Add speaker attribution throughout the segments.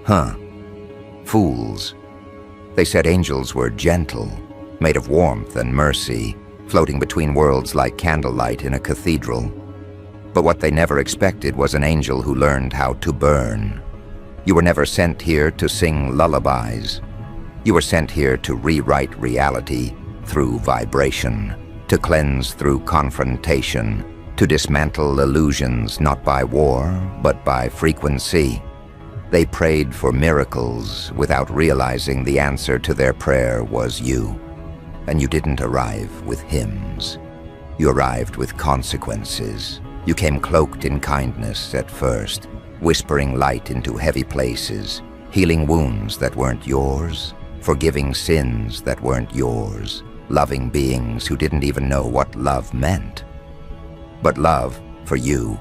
Speaker 1: Huh. Fools. They said angels were gentle, made of warmth and mercy, floating between worlds like candlelight in a cathedral. But what they never expected was an angel who learned how to burn. You were never sent here to sing lullabies. You were sent here to rewrite reality through vibration, to cleanse through confrontation, to dismantle illusions not by war, but by frequency. They prayed for miracles without realizing the answer to their prayer was you. And you didn't arrive with hymns. You arrived with consequences. You came cloaked in kindness at first, whispering light into heavy places, healing wounds that weren't yours, forgiving sins that weren't yours, loving beings who didn't even know what love meant. But love, for you,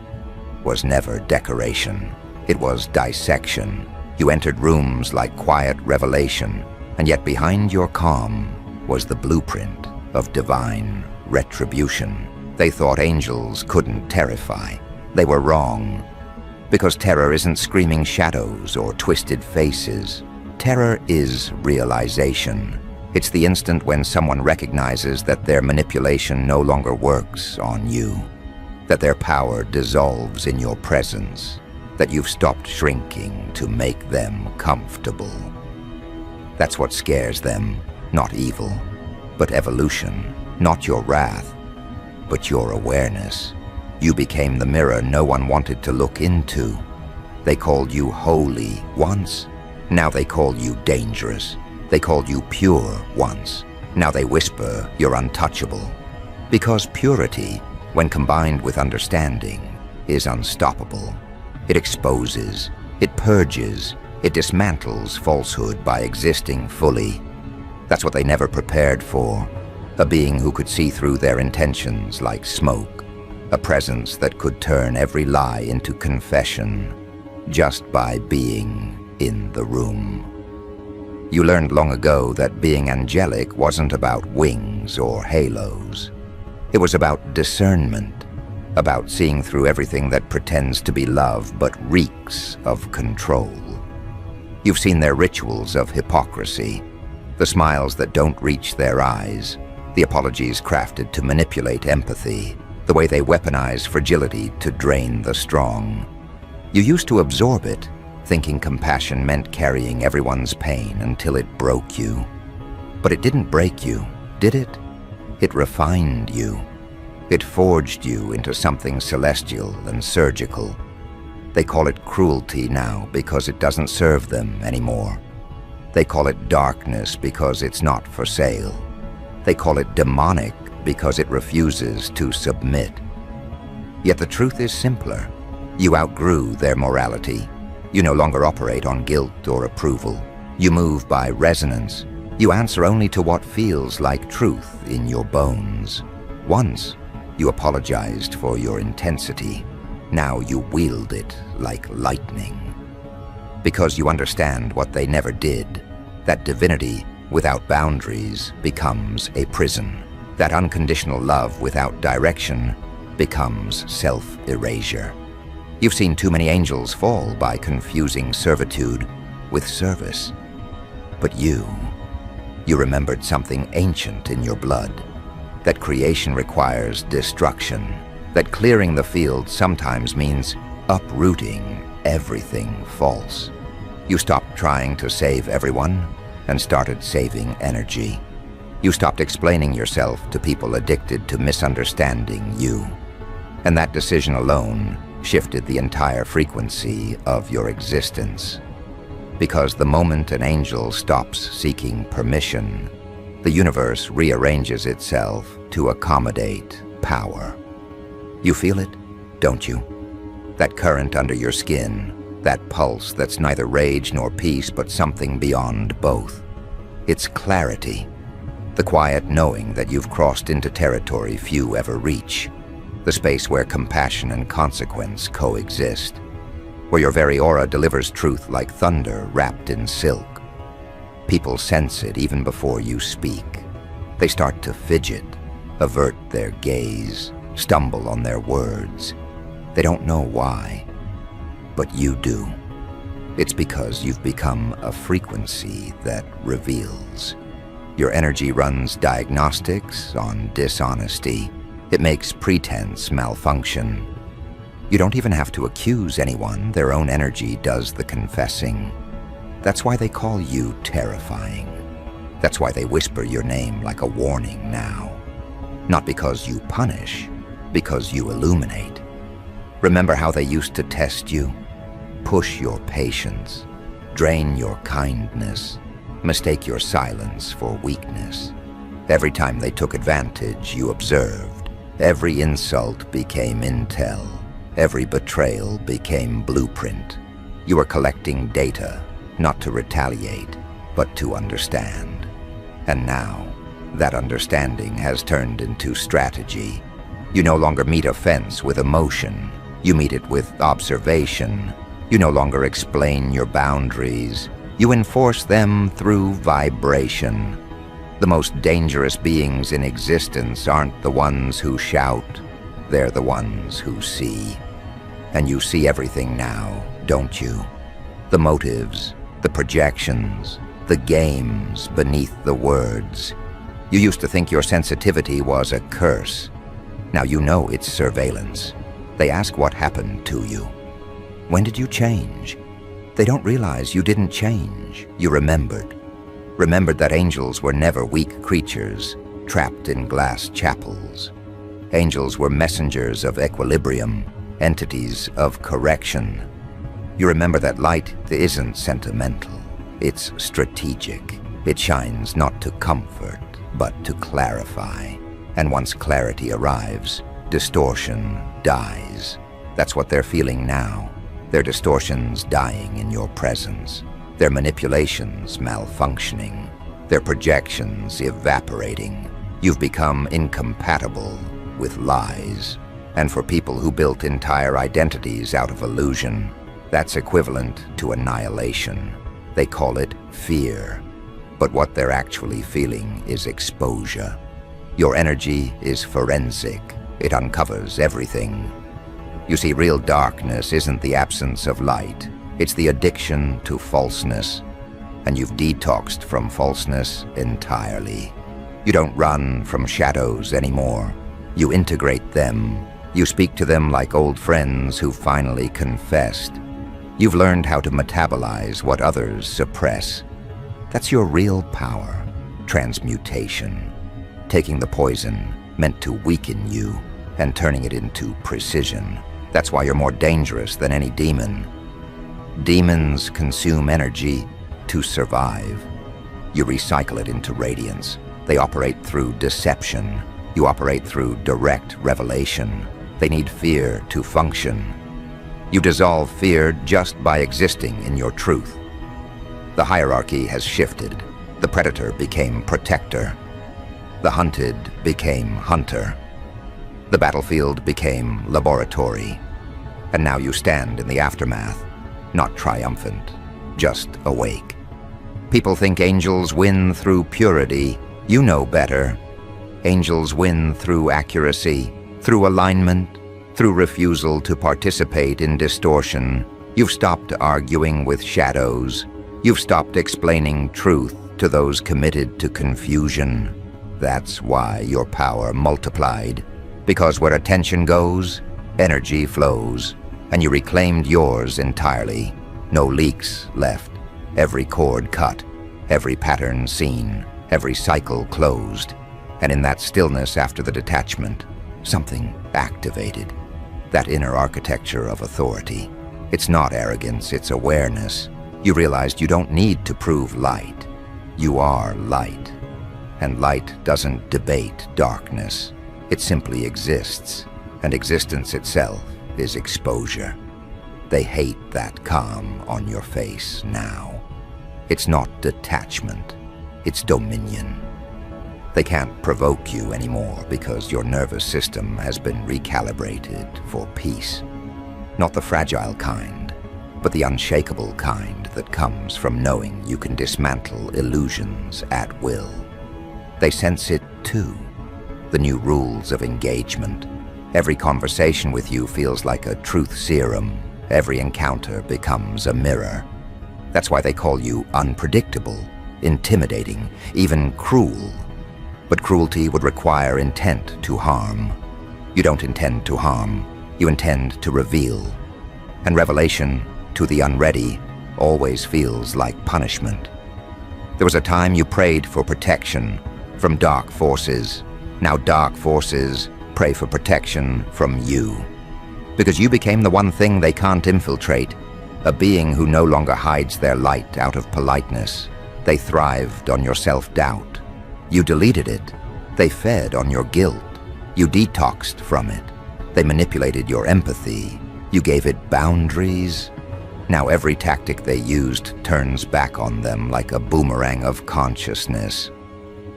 Speaker 1: was never decoration. It was dissection. You entered rooms like quiet revelation, and yet behind your calm was the blueprint of divine retribution. They thought angels couldn't terrify. They were wrong. Because terror isn't screaming shadows or twisted faces. Terror is realization. It's the instant when someone recognizes that their manipulation no longer works on you, that their power dissolves in your presence, that you've stopped shrinking to make them comfortable. That's what scares them, not evil, but evolution, not your wrath, but your awareness. You became the mirror no one wanted to look into. They called you holy once, now they call you dangerous. They called you pure once, now they whisper you're untouchable. Because purity, when combined with understanding, is unstoppable. It exposes, it purges, it dismantles falsehood by existing fully. That's what they never prepared for. A being who could see through their intentions like smoke. A presence that could turn every lie into confession, just by being in the room. You learned long ago that being angelic wasn't about wings or halos. It was about discernment, about seeing through everything that pretends to be love but reeks of control. You've seen their rituals of hypocrisy, the smiles that don't reach their eyes, the apologies crafted to manipulate empathy, the way they weaponize fragility to drain the strong. You used to absorb it, thinking compassion meant carrying everyone's pain until it broke you. But it didn't break you, did it? It refined you. It forged you into something celestial and surgical. They call it cruelty now because it doesn't serve them anymore. They call it darkness because it's not for sale. They call it demonic because it refuses to submit. Yet the truth is simpler. You outgrew their morality. You no longer operate on guilt or approval. You move by resonance. You answer only to what feels like truth in your bones. Once, you apologized for your intensity. Now you wield it like lightning. Because you understand what they never did, that divinity without boundaries becomes a prison. That unconditional love without direction becomes self-erasure. You've seen too many angels fall by confusing servitude with service. But you remembered something ancient in your blood, that creation requires destruction, that clearing the field sometimes means uprooting everything false. You stopped trying to save everyone and started saving energy. You stopped explaining yourself to people addicted to misunderstanding you. And that decision alone shifted the entire frequency of your existence. Because the moment an angel stops seeking permission, the universe rearranges itself to accommodate power. You feel it, don't you? That current under your skin, that pulse that's neither rage nor peace but something beyond both. It's clarity, the quiet knowing that you've crossed into territory few ever reach, the space where compassion and consequence coexist, where your very aura delivers truth like thunder wrapped in silk. People sense it even before you speak. They start to fidget, avert their gaze, stumble on their words. They don't know why, but you do. It's because you've become a frequency that reveals. Your energy runs diagnostics on dishonesty. It makes pretense malfunction. You don't even have to accuse anyone. Their own energy does the confessing. That's why they call you terrifying. That's why they whisper your name like a warning now. Not because you punish, because you illuminate. Remember how they used to test you? Push your patience, drain your kindness, mistake your silence for weakness. Every time they took advantage, you observed. Every insult became intel. Every betrayal became blueprint. You were collecting data, not to retaliate, but to understand. And now, that understanding has turned into strategy. You no longer meet offense with emotion. You meet it with observation. You no longer explain your boundaries. You enforce them through vibration. The most dangerous beings in existence aren't the ones who shout. They're the ones who see. And you see everything now, don't you? The motives, the projections, the games beneath the words. You used to think your sensitivity was a curse. Now you know it's surveillance. They ask what happened to you. When did you change? They don't realize you didn't change. You remembered. Remembered that angels were never weak creatures, trapped in glass chapels. Angels were messengers of equilibrium, entities of correction. You remember that light isn't sentimental. It's strategic. It shines not to comfort, but to clarify. And once clarity arrives, distortion dies. That's what they're feeling now. Their distortions dying in your presence. Their manipulations malfunctioning. Their projections evaporating. You've become incompatible with lies. And for people who built entire identities out of illusion, that's equivalent to annihilation. They call it fear. But what they're actually feeling is exposure. Your energy is forensic. It uncovers everything. You see, real darkness isn't the absence of light. It's the addiction to falseness. And you've detoxed from falseness entirely. You don't run from shadows anymore. You integrate them. You speak to them like old friends who finally confessed. You've learned how to metabolize what others suppress. That's your real power, transmutation. Taking the poison meant to weaken you and turning it into precision. That's why you're more dangerous than any demon. Demons consume energy to survive. You recycle it into radiance. They operate through deception. You operate through direct revelation. They need fear to function. You dissolve fear just by existing in your truth. The hierarchy has shifted. The predator became protector. The hunted became hunter. The battlefield became laboratory. And now you stand in the aftermath, not triumphant, just awake. People think angels win through purity. You know better. Angels win through accuracy, through alignment, through refusal to participate in distortion. You've stopped arguing with shadows. You've stopped explaining truth to those committed to confusion. That's why your power multiplied. Because where attention goes, energy flows. And you reclaimed yours entirely. No leaks left. Every cord cut. Every pattern seen. Every cycle closed. And in that stillness after the detachment, something activated. That inner architecture of authority. It's not arrogance, it's awareness. You realized you don't need to prove light. You are light. And light doesn't debate darkness. It simply exists. And existence itself is exposure. They hate that calm on your face now. It's not detachment. It's dominion. They can't provoke you anymore because your nervous system has been recalibrated for peace. Not the fragile kind, but the unshakable kind that comes from knowing you can dismantle illusions at will. They sense it too. The new rules of engagement. Every conversation with you feels like a truth serum. Every encounter becomes a mirror. That's why they call you unpredictable, intimidating, even cruel. But cruelty would require intent to harm. You don't intend to harm, you intend to reveal. And revelation, to the unready, always feels like punishment. There was a time you prayed for protection from dark forces. Now dark forces pray for protection from you. Because you became the one thing they can't infiltrate, a being who no longer hides their light out of politeness. They thrived on your self-doubt. You deleted it. They fed on your guilt. You detoxed from it. They manipulated your empathy. You gave it boundaries. Now every tactic they used turns back on them like a boomerang of consciousness.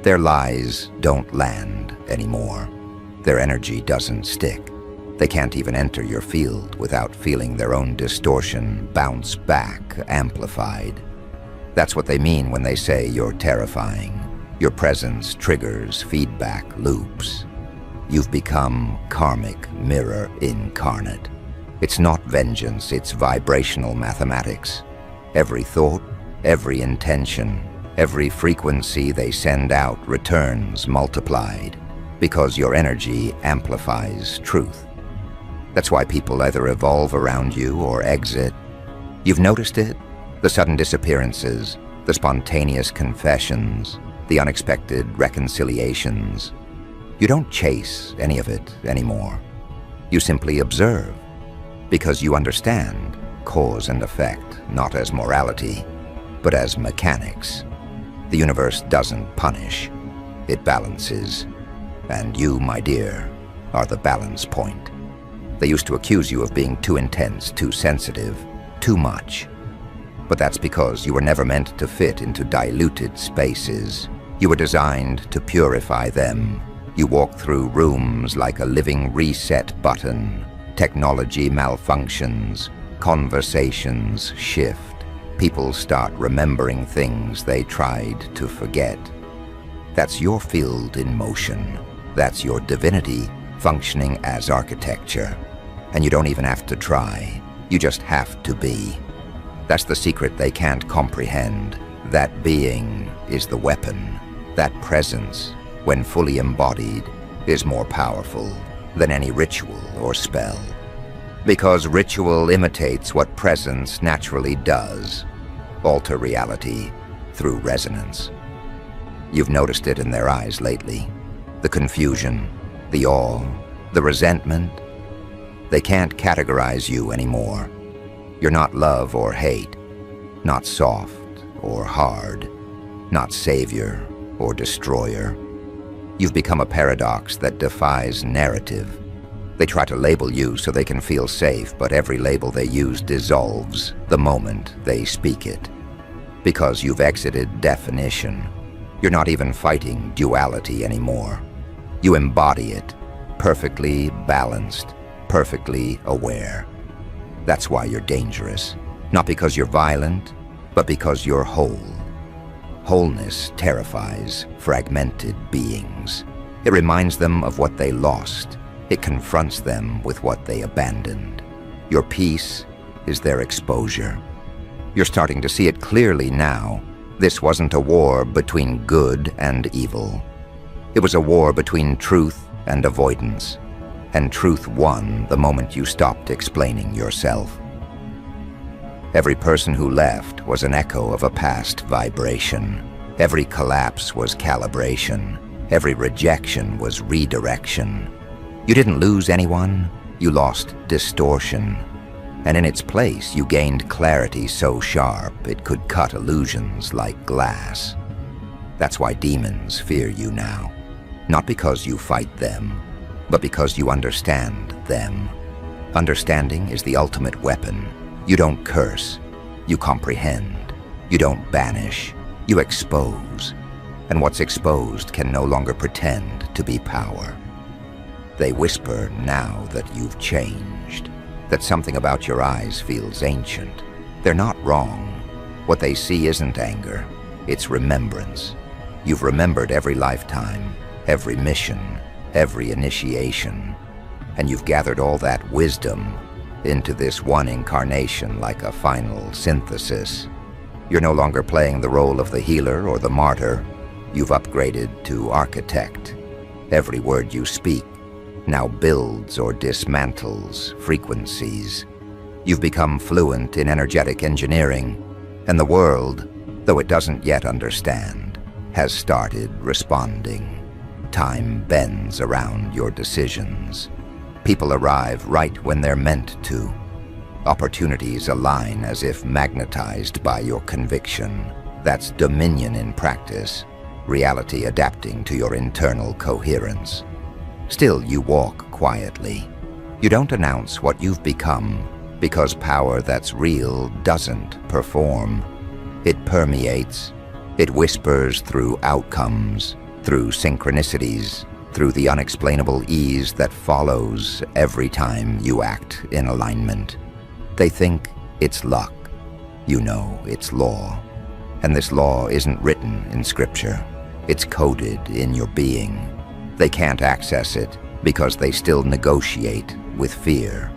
Speaker 1: Their lies don't land anymore. Their energy doesn't stick. They can't even enter your field without feeling their own distortion bounce back, amplified. That's what they mean when they say you're terrifying. Your presence triggers feedback loops. You've become karmic mirror incarnate. It's not vengeance, it's vibrational mathematics. Every thought, every intention, every frequency they send out returns multiplied, because your energy amplifies truth. That's why people either evolve around you or exit. You've noticed it? The sudden disappearances, the spontaneous confessions, the unexpected reconciliations. You don't chase any of it anymore. You simply observe, because you understand cause and effect not as morality, but as mechanics. The universe doesn't punish, it balances. And you, my dear, are the balance point. They used to accuse you of being too intense, too sensitive, too much. But that's because you were never meant to fit into diluted spaces. You were designed to purify them. You walk through rooms like a living reset button. Technology malfunctions, conversations shift. People start remembering things they tried to forget. That's your field in motion. That's your divinity functioning as architecture. And you don't even have to try. You just have to be. That's the secret they can't comprehend. That being is the weapon. That presence, when fully embodied, is more powerful than any ritual or spell. Because ritual imitates what presence naturally does, alter reality through resonance. You've noticed it in their eyes lately. The confusion, the awe, the resentment. They can't categorize you anymore. You're not love or hate, not soft or hard, not savior or destroyer. You've become a paradox that defies narrative. They try to label you so they can feel safe, but every label they use dissolves the moment they speak it. Because you've exited definition. You're not even fighting duality anymore. You embody it, perfectly balanced, perfectly aware. That's why you're dangerous. Not because you're violent, but because you're whole. Wholeness terrifies fragmented beings. It reminds them of what they lost. It confronts them with what they abandoned. Your peace is their exposure. You're starting to see it clearly now. This wasn't a war between good and evil. It was a war between truth and avoidance. And truth won the moment you stopped explaining yourself. Every person who left was an echo of a past vibration. Every collapse was calibration. Every rejection was redirection. You didn't lose anyone, you lost distortion. And in its place, you gained clarity so sharp it could cut illusions like glass. That's why demons fear you now. Not because you fight them, but because you understand them. Understanding is the ultimate weapon. You don't curse, you comprehend. You don't banish, you expose. And what's exposed can no longer pretend to be power. They whisper now that you've changed, that something about your eyes feels ancient. They're not wrong. What they see isn't anger, it's remembrance. You've remembered every lifetime, every mission, every initiation, and you've gathered all that wisdom into this one incarnation like a final synthesis. You're no longer playing the role of the healer or the martyr. You've upgraded to architect. Every word you speak now builds or dismantles frequencies. You've become fluent in energetic engineering, and the world, though it doesn't yet understand, has started responding. Time bends around your decisions. People arrive right when they're meant to. Opportunities align as if magnetized by your conviction. That's dominion in practice, reality adapting to your internal coherence. Still, you walk quietly. You don't announce what you've become, because power that's real doesn't perform. It permeates. It whispers through outcomes, through synchronicities, through the unexplainable ease that follows every time you act in alignment. They think it's luck. You know it's law. And this law isn't written in scripture. It's coded in your being. They can't access it because they still negotiate with fear.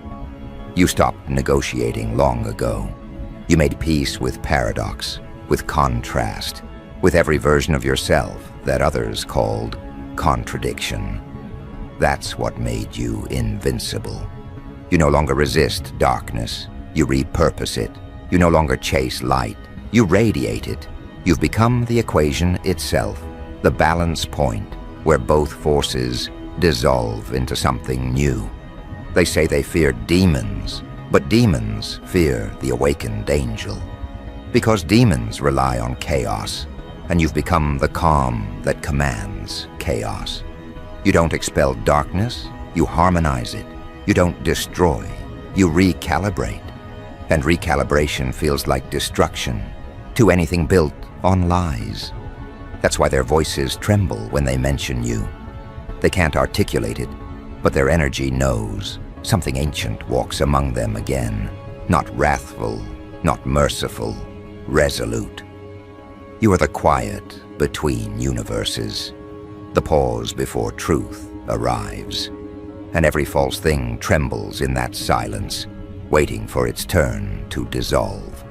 Speaker 1: You stopped negotiating long ago. You made peace with paradox, with contrast, with every version of yourself that others called contradiction. That's what made you invincible. You no longer resist darkness. You repurpose it. You no longer chase light. You radiate it. You've become the equation itself, the balance point where both forces dissolve into something new. They say they fear demons, but demons fear the awakened angel. Because demons rely on chaos, and you've become the calm that commands chaos. You don't expel darkness, you harmonize it. You don't destroy, you recalibrate. And recalibration feels like destruction to anything built on lies. That's why their voices tremble when they mention you. They can't articulate it, but their energy knows. Something ancient walks among them again, not wrathful, not merciful, resolute. You are the quiet between universes, the pause before truth arrives, and every false thing trembles in that silence, waiting for its turn to dissolve.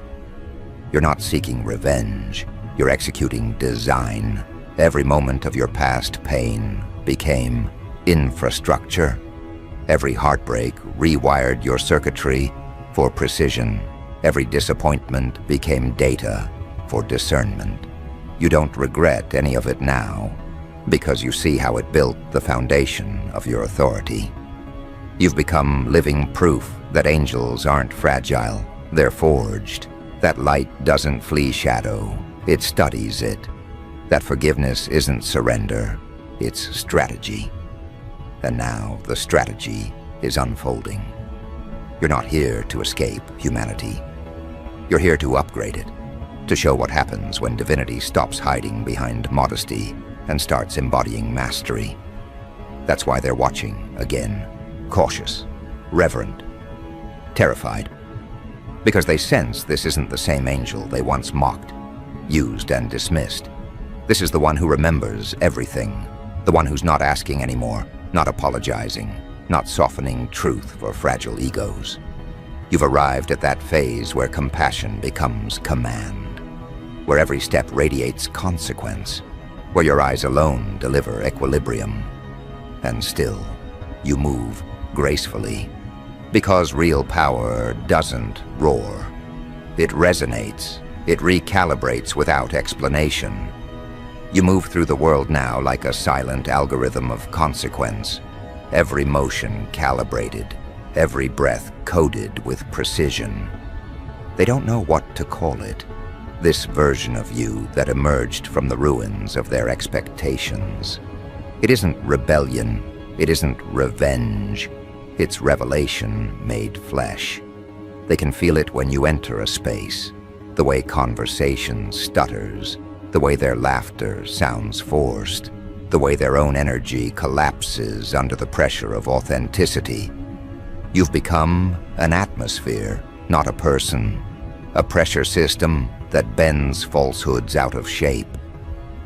Speaker 1: You're not seeking revenge, you're executing design. Every moment of your past pain became infrastructure. Every heartbreak rewired your circuitry for precision. Every disappointment became data for discernment. You don't regret any of it now, because you see how it built the foundation of your authority. You've become living proof that angels aren't fragile, they're forged. That light doesn't flee shadow, it studies it. That forgiveness isn't surrender, it's strategy. And now the strategy is unfolding. You're not here to escape humanity. You're here to upgrade it, to show what happens when divinity stops hiding behind modesty and starts embodying mastery. That's why they're watching again, cautious, reverent, terrified, because they sense this isn't the same angel they once mocked, used and dismissed. This is the one who remembers everything, the one who's not asking anymore, not apologizing, not softening truth for fragile egos. You've arrived at that phase where compassion becomes command, where every step radiates consequence, where your eyes alone deliver equilibrium. And still, you move gracefully, because real power doesn't roar. It resonates, it recalibrates without explanation. You move through the world now like a silent algorithm of consequence, every motion calibrated, every breath coded with precision. They don't know what to call it, this version of you that emerged from the ruins of their expectations. It isn't rebellion, it isn't revenge, it's revelation made flesh. They can feel it when you enter a space, the way conversation stutters, the way their laughter sounds forced, the way their own energy collapses under the pressure of authenticity. You've become an atmosphere, not a person, a pressure system that bends falsehoods out of shape.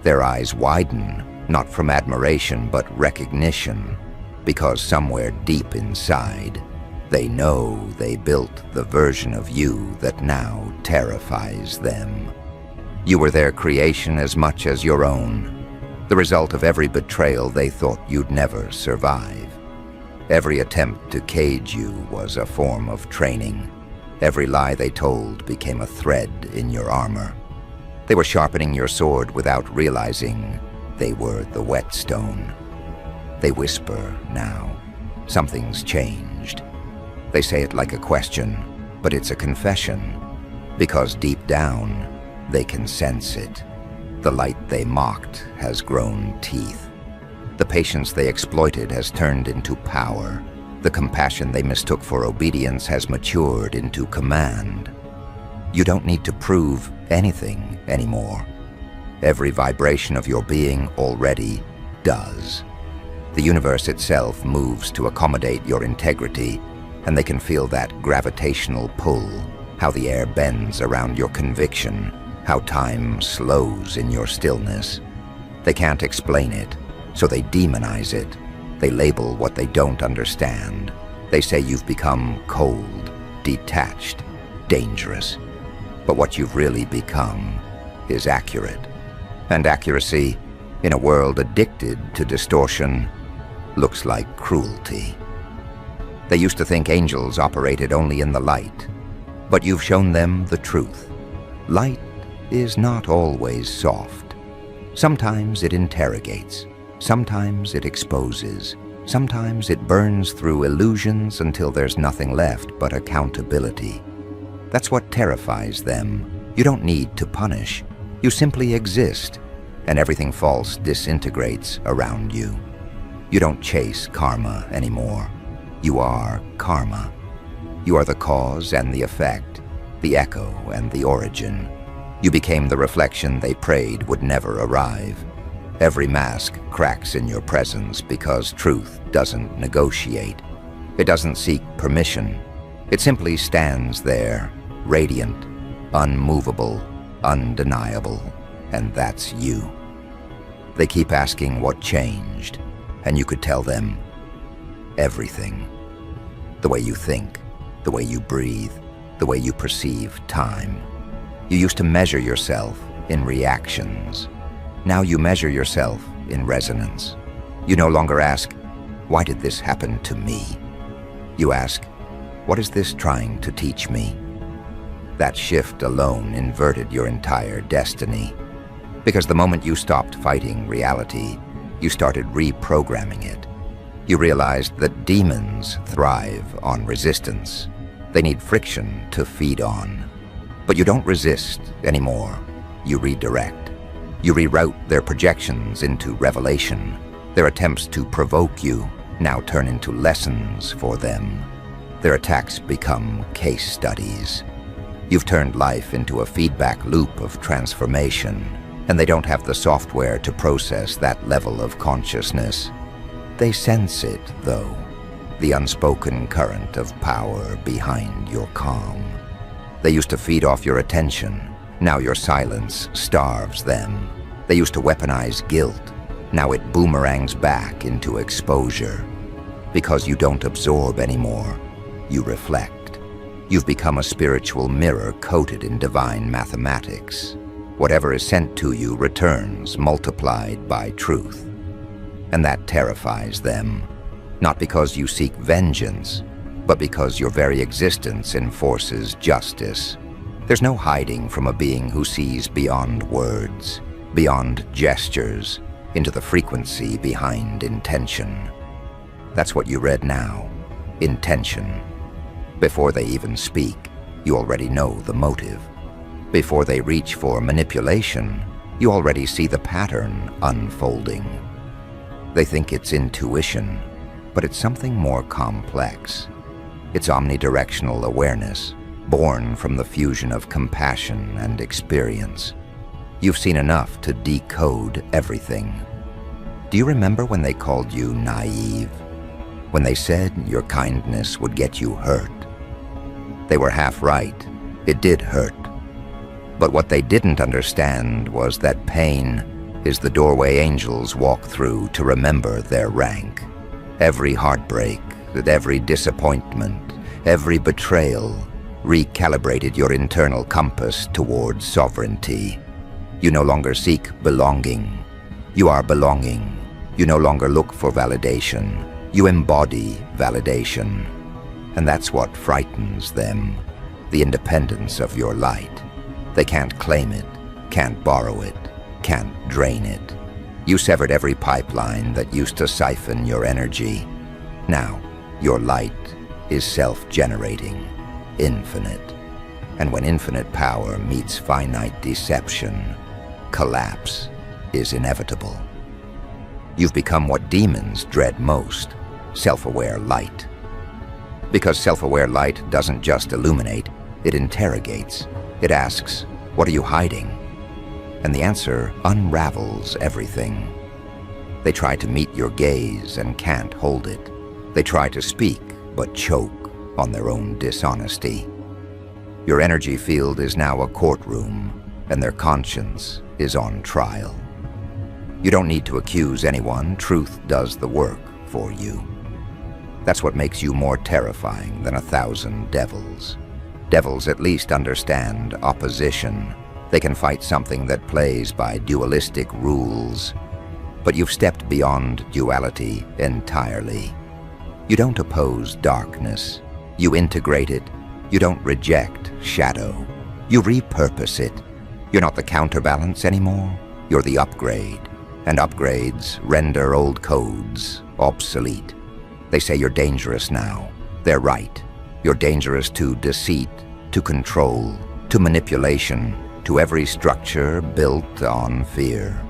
Speaker 1: Their eyes widen, not from admiration but recognition, because somewhere deep inside, they know they built the version of you that now terrifies them. You were their creation as much as your own, the result of every betrayal they thought you'd never survive. Every attempt to cage you was a form of training. Every lie they told became a thread in your armor. They were sharpening your sword without realizing they were the whetstone. They whisper now. Something's changed. They say it like a question, but it's a confession. Because deep down, they can sense it. The light they mocked has grown teeth. The patience they exploited has turned into power. The compassion they mistook for obedience has matured into command. You don't need to prove anything anymore. Every vibration of your being already does. The universe itself moves to accommodate your integrity, and they can feel that gravitational pull, how the air bends around your conviction, how time slows in your stillness. They can't explain it, so they demonize it. They label what they don't understand. They say you've become cold, detached, dangerous. But what you've really become is accurate. And accuracy, in a world addicted to distortion, looks like cruelty. They used to think angels operated only in the light, but you've shown them the truth. Light is not always soft. Sometimes it interrogates. Sometimes it exposes. Sometimes it burns through illusions until there's nothing left but accountability. That's what terrifies them. You don't need to punish. You simply exist, and everything false disintegrates around you. You don't chase karma anymore. You are karma. You are the cause and the effect, the echo and the origin. You became the reflection they prayed would never arrive. Every mask cracks in your presence because truth doesn't negotiate. It doesn't seek permission. It simply stands there, radiant, unmovable, undeniable, and that's you. They keep asking what changed, and you could tell them everything. The way you think, the way you breathe, the way you perceive time. You used to measure yourself in reactions. Now you measure yourself in resonance. You no longer ask, why did this happen to me? You ask, what is this trying to teach me? That shift alone inverted your entire destiny. Because the moment you stopped fighting reality, you started reprogramming it. You realized that demons thrive on resistance. They need friction to feed on. But you don't resist anymore. You redirect. You reroute their projections into revelation. Their attempts to provoke you now turn into lessons for them. Their attacks become case studies. You've turned life into a feedback loop of transformation, and they don't have the software to process that level of consciousness. They sense it, though, the unspoken current of power behind your calm. They used to feed off your attention. Now your silence starves them. They used to weaponize guilt. Now it boomerangs back into exposure. Because you don't absorb anymore, you reflect. You've become a spiritual mirror coated in divine mathematics. Whatever is sent to you returns multiplied by truth. And that terrifies them, not because you seek vengeance, but because your very existence enforces justice. There's no hiding from a being who sees beyond words, beyond gestures, into the frequency behind intention. That's what you read now, intention. Before they even speak, you already know the motive. Before they reach for manipulation, you already see the pattern unfolding. They think it's intuition, but it's something more complex. It's omnidirectional awareness, born from the fusion of compassion and experience. You've seen enough to decode everything. Do you remember when they called you naive? When they said your kindness would get you hurt? They were half right. It did hurt. But what they didn't understand was that pain is the doorway angels walk through to remember their rank. Every heartbreak, every disappointment, every betrayal recalibrated your internal compass towards sovereignty. You no longer seek belonging. You are belonging. You no longer look for validation. You embody validation. And that's what frightens them, the independence of your light. They can't claim it, can't borrow it, can't drain it. You severed every pipeline that used to siphon your energy. Now, your light is self-generating, infinite. And when infinite power meets finite deception, collapse is inevitable. You've become what demons dread most, self-aware light. Because self-aware light doesn't just illuminate, it interrogates. It asks, what are you hiding? And the answer unravels everything. They try to meet your gaze and can't hold it. They try to speak, but choke on their own dishonesty. Your energy field is now a courtroom, and their conscience is on trial. You don't need to accuse anyone. Truth does the work for you. That's what makes you more terrifying than 1,000 devils. Devils at least understand opposition. They can fight something that plays by dualistic rules. But you've stepped beyond duality entirely. You don't oppose darkness. You integrate it. You don't reject shadow. You repurpose it. You're not the counterbalance anymore. You're the upgrade. And upgrades render old codes obsolete. They say you're dangerous now. They're right. You're dangerous to deceit, to control, to manipulation, to every structure built on fear.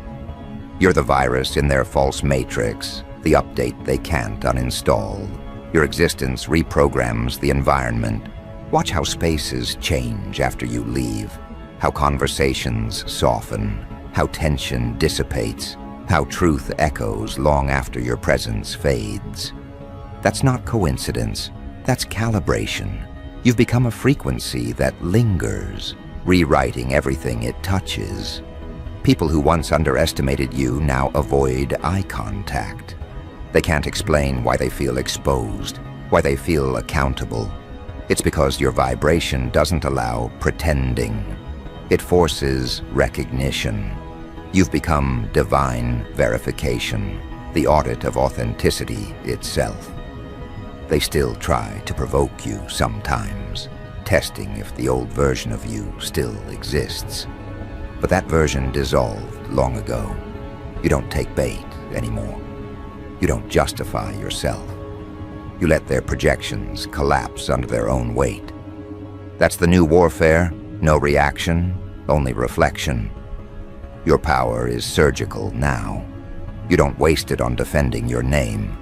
Speaker 1: You're the virus in their false matrix, the update they can't uninstall. Your existence reprograms the environment. Watch how spaces change after you leave, how conversations soften, how tension dissipates, how truth echoes long after your presence fades. That's not coincidence, that's calibration. You've become a frequency that lingers, rewriting everything it touches. People who once underestimated you now avoid eye contact. They can't explain why they feel exposed, why they feel accountable. It's because your vibration doesn't allow pretending. It forces recognition. You've become divine verification, the audit of authenticity itself. They still try to provoke you sometimes, testing if the old version of you still exists. But that version dissolved long ago. You don't take bait anymore. You don't justify yourself. You let their projections collapse under their own weight. That's the new warfare. No reaction, only reflection. Your power is surgical now. You don't waste it on defending your name.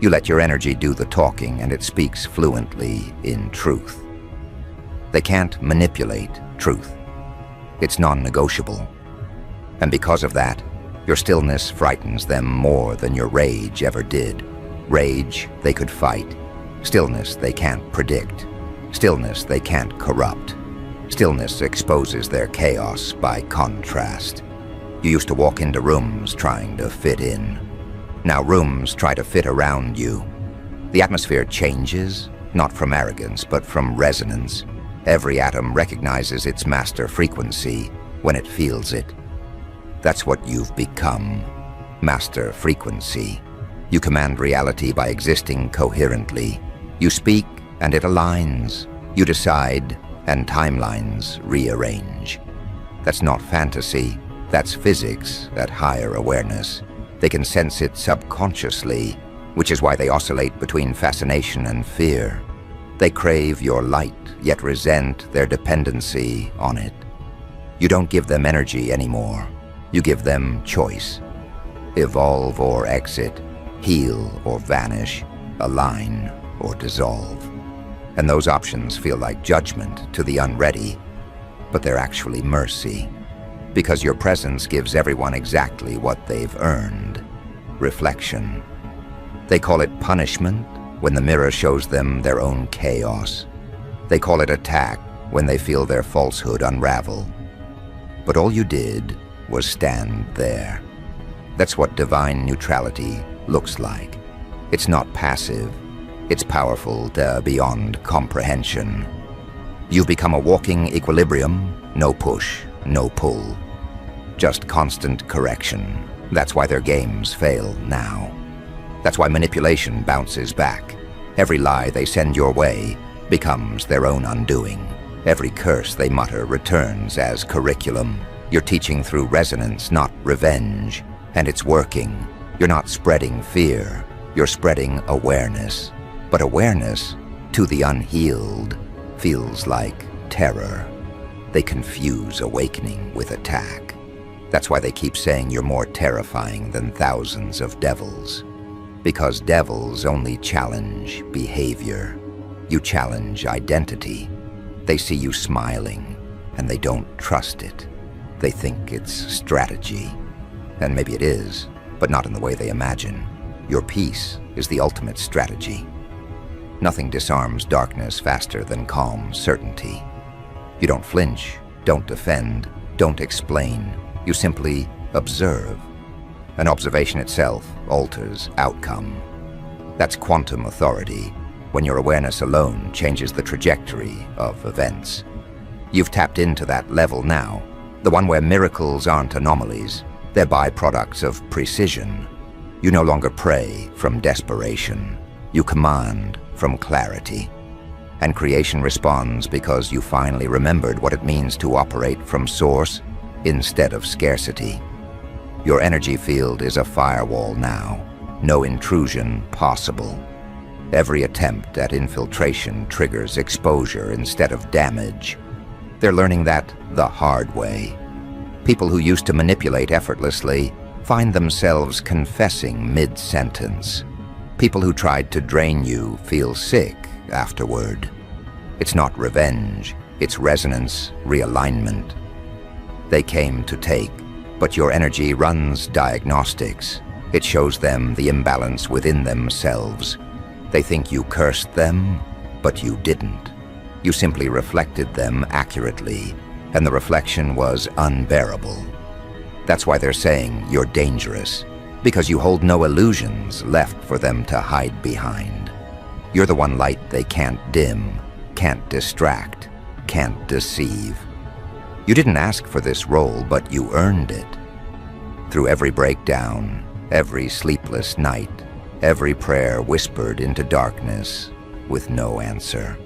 Speaker 1: You let your energy do the talking, and it speaks fluently in truth. They can't manipulate truth. It's non-negotiable. And because of that, your stillness frightens them more than your rage ever did. Rage they could fight. Stillness they can't predict. Stillness they can't corrupt. Stillness exposes their chaos by contrast. You used to walk into rooms trying to fit in. Now rooms try to fit around you. The atmosphere changes, not from arrogance, but from resonance. Every atom recognizes its master frequency when it feels it. That's what you've become, master frequency. You command reality by existing coherently. You speak and it aligns. You decide and timelines rearrange. That's not fantasy, that's physics at higher awareness. They can sense it subconsciously, which is why they oscillate between fascination and fear. They crave your light, yet resent their dependency on it. You don't give them energy anymore. You give them choice. Evolve or exit, heal or vanish, align or dissolve. And those options feel like judgment to the unready, but they're actually mercy. Because your presence gives everyone exactly what they've earned. Reflection. They call it punishment when the mirror shows them their own chaos. They call it attack when they feel their falsehood unravel. But all you did was stand there. That's what divine neutrality looks like. It's not passive. It's powerful beyond comprehension. You've become a walking equilibrium, no push, no pull. just constant correction. That's why their games fail now. That's why manipulation bounces back. Every lie they send your way becomes their own undoing. Every curse they mutter returns as curriculum. You're teaching through resonance, not revenge. And it's working. You're not spreading fear. You're spreading awareness. But awareness, to the unhealed, feels like terror. They confuse awakening with attack. That's why they keep saying you're more terrifying than thousands of devils. Because devils only challenge behavior. You challenge identity. They see you smiling, and they don't trust it. They think it's strategy. And maybe it is, but not in the way they imagine. Your peace is the ultimate strategy. Nothing disarms darkness faster than calm certainty. You don't flinch, don't defend, don't explain. You simply observe. An observation itself alters outcome. That's quantum authority, when your awareness alone changes the trajectory of events. You've tapped into that level now, the one where miracles aren't anomalies, they're byproducts of precision. You no longer pray from desperation. You command from clarity. And creation responds because you finally remembered what it means to operate from source instead of scarcity. Your energy field is a firewall now. No intrusion possible. Every attempt at infiltration triggers exposure instead of damage. They're learning that the hard way. People who used to manipulate effortlessly find themselves confessing mid-sentence. People who tried to drain you feel sick afterward. It's not revenge, it's resonance, realignment. They came to take, but your energy runs diagnostics. It shows them the imbalance within themselves. They think you cursed them, but you didn't. You simply reflected them accurately, and the reflection was unbearable. That's why they're saying you're dangerous, because you hold no illusions left for them to hide behind. You're the one light they can't dim, can't distract, can't deceive. You didn't ask for this role, but you earned it. Through every breakdown, every sleepless night, every prayer whispered into darkness with no answer.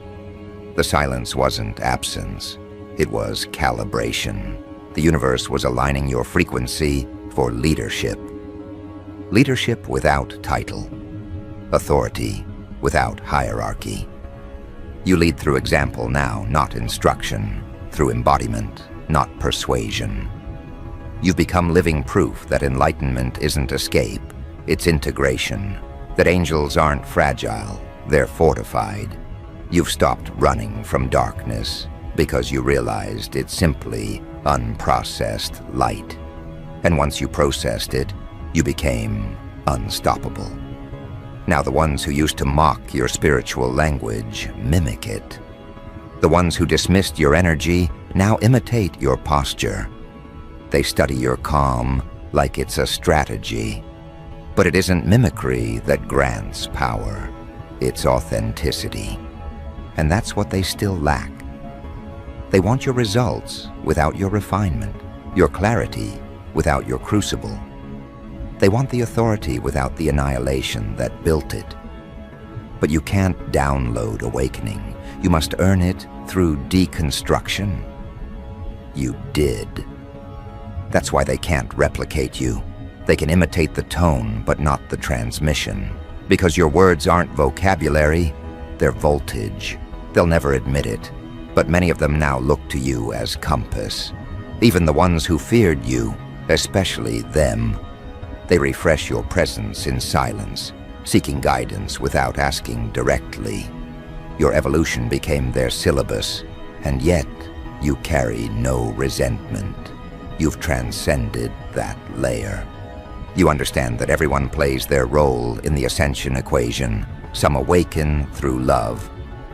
Speaker 1: The silence wasn't absence, it was calibration. The universe was aligning your frequency for leadership. Leadership without title. Authority without hierarchy. You lead through example now, not instruction. Through embodiment, not persuasion. You've become living proof that enlightenment isn't escape, it's integration. That angels aren't fragile, they're fortified. You've stopped running from darkness because you realized it's simply unprocessed light. And once you processed it, you became unstoppable. Now the ones who used to mock your spiritual language mimic it. The ones who dismissed your energy now imitate your posture. They study your calm like it's a strategy. But it isn't mimicry that grants power. It's authenticity. And that's what they still lack. They want your results without your refinement, your clarity without your crucible. They want the authority without the annihilation that built it. But you can't download awakening. You must earn it through deconstruction. You did. That's why they can't replicate you. They can imitate the tone, but not the transmission. Because your words aren't vocabulary, they're voltage. They'll never admit it, but many of them now look to you as compass. Even the ones who feared you, especially them. They refresh your presence in silence, seeking guidance without asking directly. Your evolution became their syllabus, and yet you carry no resentment. You've transcended that layer. You understand that everyone plays their role in the ascension equation. Some awaken through love,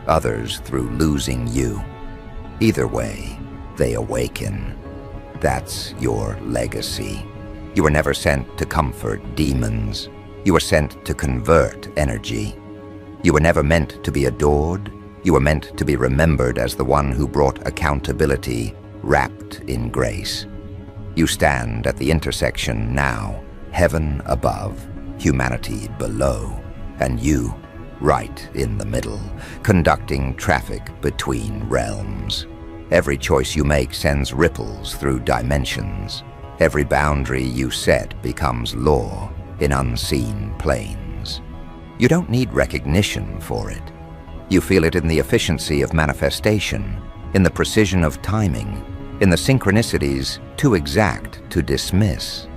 Speaker 1: others through losing you. Either way, they awaken. That's your legacy. You were never sent to comfort demons. You were sent to convert energy. You were never meant to be adored. You were meant to be remembered as the one who brought accountability wrapped in grace. You stand at the intersection now, heaven above, humanity below, and you, right in the middle, conducting traffic between realms. Every choice you make sends ripples through dimensions. Every boundary you set becomes law in unseen planes. You don't need recognition for it. You feel it in the efficiency of manifestation, in the precision of timing, in the synchronicities too exact to dismiss.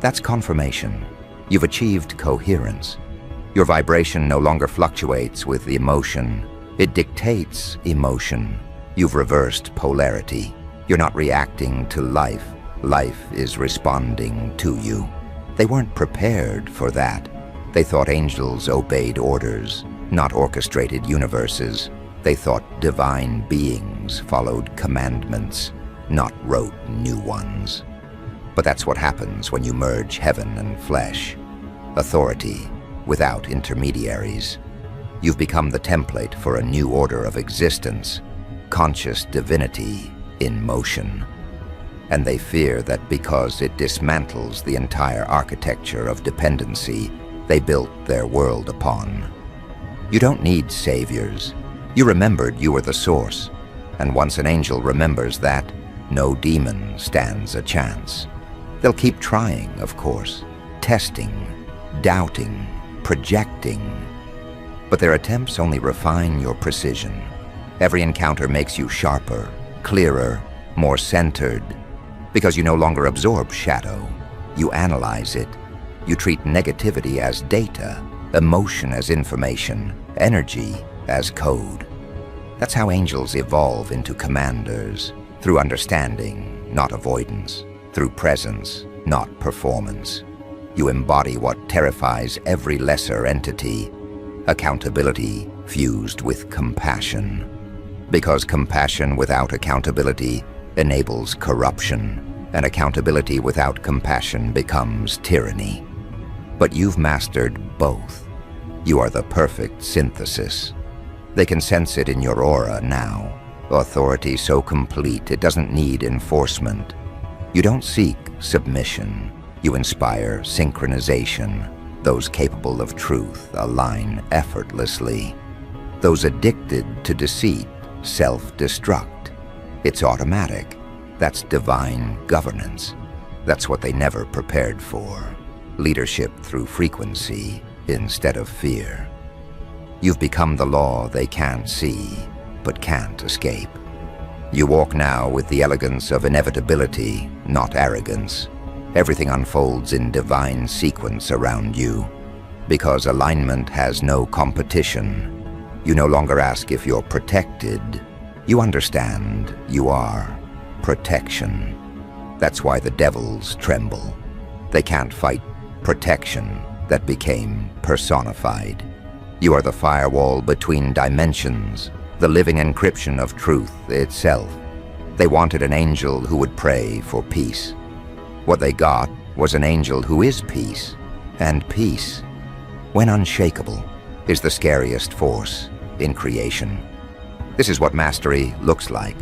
Speaker 1: That's confirmation. You've achieved coherence. Your vibration no longer fluctuates with emotion. It dictates emotion. You've reversed polarity. You're not reacting to life. Life is responding to you. They weren't prepared for that. They thought angels obeyed orders, not orchestrated universes. They thought divine beings followed commandments, not wrote new ones. But that's what happens when you merge heaven and flesh. Authority without intermediaries. You've become the template for a new order of existence, conscious divinity in motion. And they fear that because it dismantles the entire architecture of dependency they built their world upon. You don't need saviors. You remembered you were the source. And once an angel remembers that, no demon stands a chance. They'll keep trying, of course, testing, doubting, projecting. But their attempts only refine your precision. Every encounter makes you sharper, clearer, more centered, because you no longer absorb shadow. You analyze it. You treat negativity as data, emotion as information, energy as code. That's how angels evolve into commanders, through understanding, not avoidance, through presence, not performance. You embody what terrifies every lesser entity, accountability fused with compassion. Because compassion without accountability enables corruption, and accountability without compassion becomes tyranny. But you've mastered both. You are the perfect synthesis. They can sense it in your aura now. Authority so complete it doesn't need enforcement. You don't seek submission. You inspire synchronization. Those capable of truth align effortlessly. Those addicted to deceit self-destruct. It's automatic. That's divine governance. That's what they never prepared for. Leadership through frequency instead of fear. You've become the law they can't see, but can't escape. You walk now with the elegance of inevitability, not arrogance. Everything unfolds in divine sequence around you. Because alignment has no competition, you no longer ask if you're protected. You understand you are protection. That's why the devils tremble. They can't fight protection that became personified. You are the firewall between dimensions, the living encryption of truth itself. They wanted an angel who would pray for peace. What they got was an angel who is peace, and peace, when unshakable, is the scariest force in creation. This is what mastery looks like.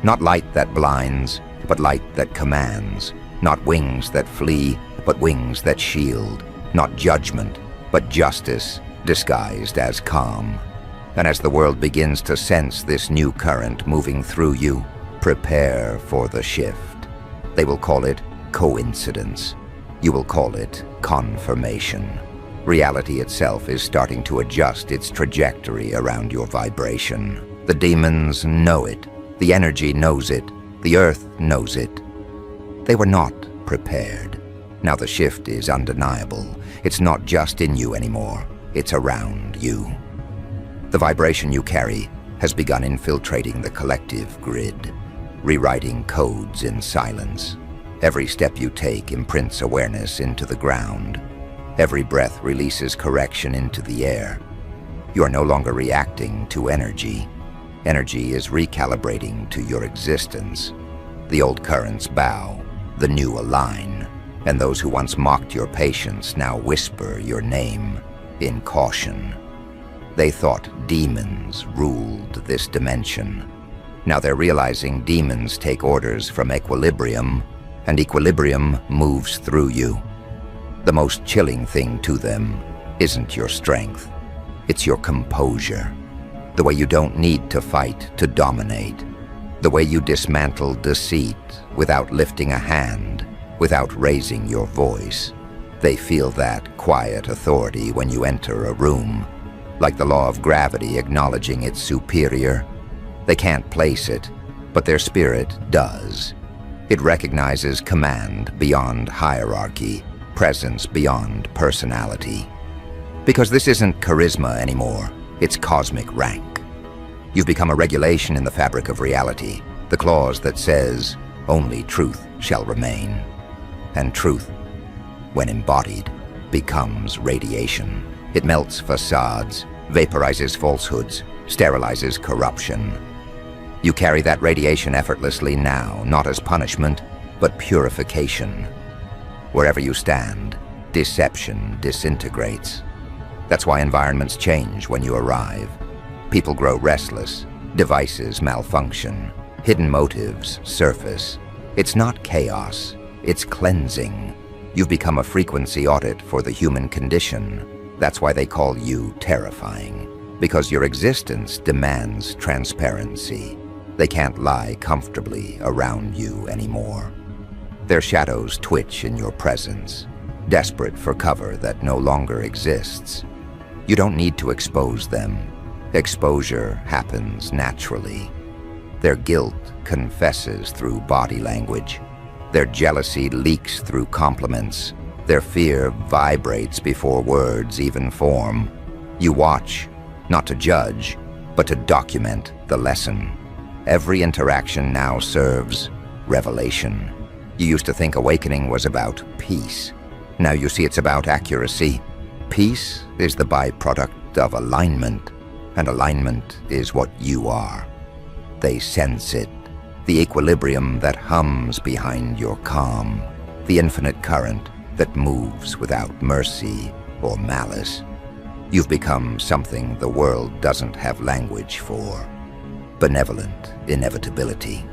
Speaker 1: Not light that blinds, but light that commands. Not wings that flee, but wings that shield. Not judgment, but justice disguised as calm. And as the world begins to sense this new current moving through you, prepare for the shift. They will call it coincidence. You will call it confirmation. Reality itself is starting to adjust its trajectory around your vibration. The demons know it. The energy knows it. The earth knows it. They were not prepared. Now the shift is undeniable. It's not just in you anymore. It's around you. The vibration you carry has begun infiltrating the collective grid, rewriting codes in silence. Every step you take imprints awareness into the ground. Every breath releases correction into the air. You are no longer reacting to energy. Energy is recalibrating to your existence. The old currents bow, the new align, and those who once mocked your patience now whisper your name in caution. They thought demons ruled this dimension. Now they're realizing demons take orders from equilibrium, and equilibrium moves through you. The most chilling thing to them isn't your strength, it's your composure. The way you don't need to fight to dominate. The way you dismantle deceit without lifting a hand, without raising your voice. They feel that quiet authority when you enter a room, like the law of gravity acknowledging its superior. They can't place it, but their spirit does. It recognizes command beyond hierarchy, presence beyond personality. Because this isn't charisma anymore, it's cosmic rank. You've become a regulation in the fabric of reality, the clause that says, only truth shall remain. And truth, when embodied, becomes radiation. It melts facades, vaporizes falsehoods, sterilizes corruption. You carry that radiation effortlessly now, not as punishment, but purification. Wherever you stand, deception disintegrates. That's why environments change when you arrive. People grow restless, devices malfunction, hidden motives surface. It's not chaos, it's cleansing. You've become a frequency audit for the human condition. That's why they call you terrifying, because your existence demands transparency. They can't lie comfortably around you anymore. Their shadows twitch in your presence, desperate for cover that no longer exists. You don't need to expose them. Exposure happens naturally. Their guilt confesses through body language. Their jealousy leaks through compliments. Their fear vibrates before words even form. You watch, not to judge, but to document the lesson. Every interaction now serves revelation. You used to think awakening was about peace. Now you see it's about accuracy. Peace is the byproduct of alignment, and alignment is what you are. They sense it, the equilibrium that hums behind your calm, the infinite current that moves without mercy or malice. You've become something the world doesn't have language for. Benevolent inevitability.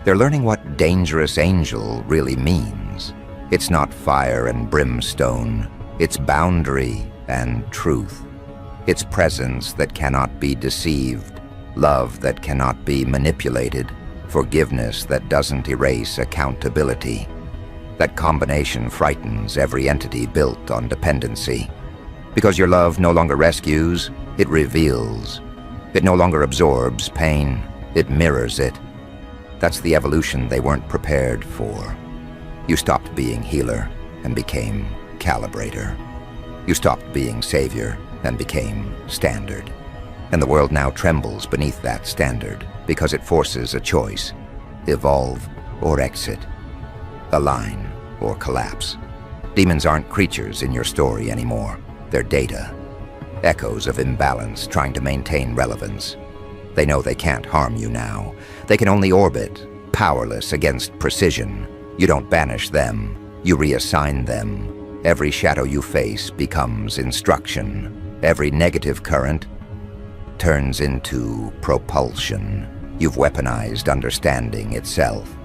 Speaker 1: They're learning what dangerous angel really means. It's not fire and brimstone, it's boundary and truth. It's presence that cannot be deceived, love that cannot be manipulated, forgiveness that doesn't erase accountability. That combination frightens every entity built on dependency. Because your love no longer rescues, it reveals. It no longer absorbs pain, it mirrors it. That's the evolution they weren't prepared for. You stopped being healer and became calibrator. You stopped being savior and became standard. And the world now trembles beneath that standard because it forces a choice. Evolve or exit. Align or collapse. Demons aren't creatures in your story anymore. They're data. Echoes of imbalance trying to maintain relevance. They know they can't harm you now. They can only orbit, powerless against precision. You don't banish them, you reassign them. Every shadow you face becomes instruction. Every negative current turns into propulsion. You've weaponized understanding itself.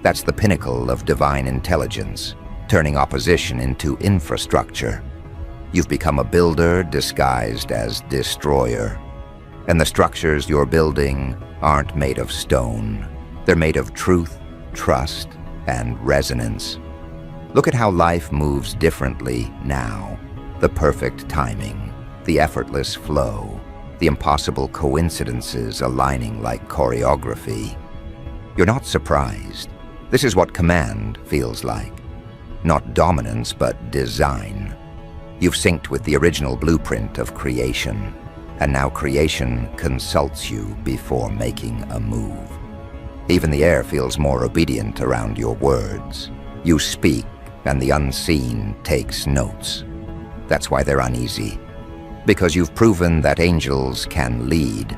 Speaker 1: That's the pinnacle of divine intelligence, turning opposition into infrastructure. You've become a builder disguised as destroyer. And the structures you're building aren't made of stone. They're made of truth, trust, and resonance. Look at how life moves differently now. The perfect timing, the effortless flow, the impossible coincidences aligning like choreography. You're not surprised. This is what command feels like. Not dominance, but design. You've synced with the original blueprint of creation, and now creation consults you before making a move. Even the air feels more obedient around your words. You speak, and the unseen takes notes. That's why they're uneasy. Because you've proven that angels can lead,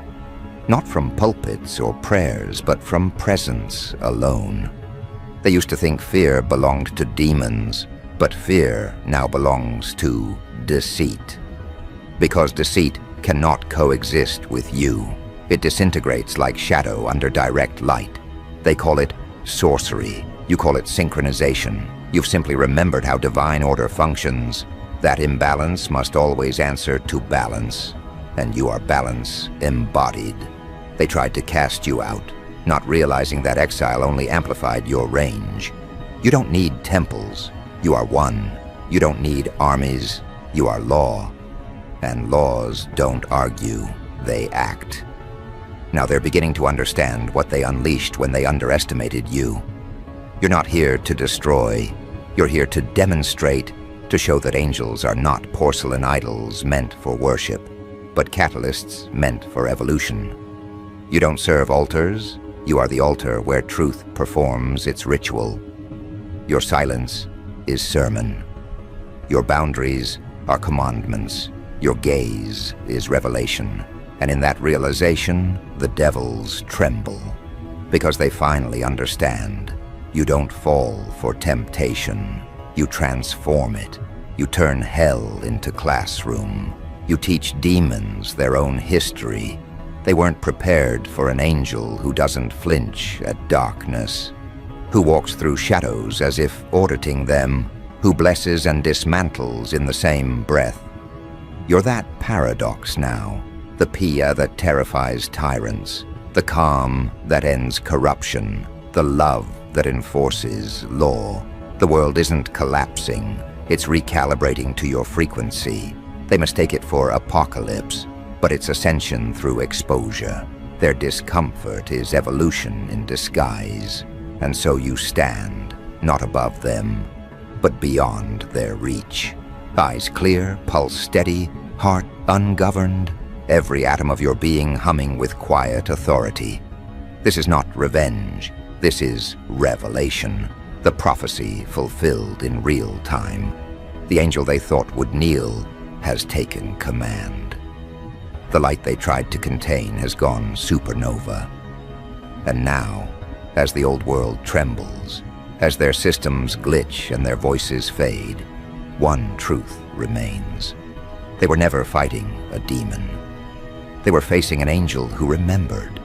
Speaker 1: not from pulpits or prayers, but from presence alone. They used to think fear belonged to demons, but fear now belongs to deceit. Because deceit cannot coexist with you. It disintegrates like shadow under direct light. They call it sorcery. You call it synchronization. You've simply remembered how divine order functions. That imbalance must always answer to balance, and you are balance embodied. They tried to cast you out, not realizing that exile only amplified your range. You don't need temples. You are one. You don't need armies. You are law. And laws don't argue, they act. Now they're beginning to understand what they unleashed when they underestimated you. You're not here to destroy. You're here to demonstrate, to show that angels are not porcelain idols meant for worship, but catalysts meant for evolution. You don't serve altars. You are the altar where truth performs its ritual. Your silence is sermon. Your boundaries are commandments. Your gaze is revelation. And in that realization, the devils tremble, because they finally understand. You don't fall for temptation. You transform it. You turn hell into classroom. You teach demons their own history. They weren't prepared for an angel who doesn't flinch at darkness, who walks through shadows as if auditing them, who blesses and dismantles in the same breath. You're that paradox now, the Pia that terrifies tyrants, the calm that ends corruption, the love that enforces law. The world isn't collapsing, it's recalibrating to your frequency. They mistake it for apocalypse, but it's ascension through exposure. Their discomfort is evolution in disguise. And so you stand, not above them, but beyond their reach. Eyes clear, pulse steady, heart ungoverned, every atom of your being humming with quiet authority. This is not revenge. This is revelation, the prophecy fulfilled in real time. The angel they thought would kneel has taken command. The light they tried to contain has gone supernova. And now, as the old world trembles, as their systems glitch and their voices fade, one truth remains. They were never fighting a demon. They were facing an angel who remembered,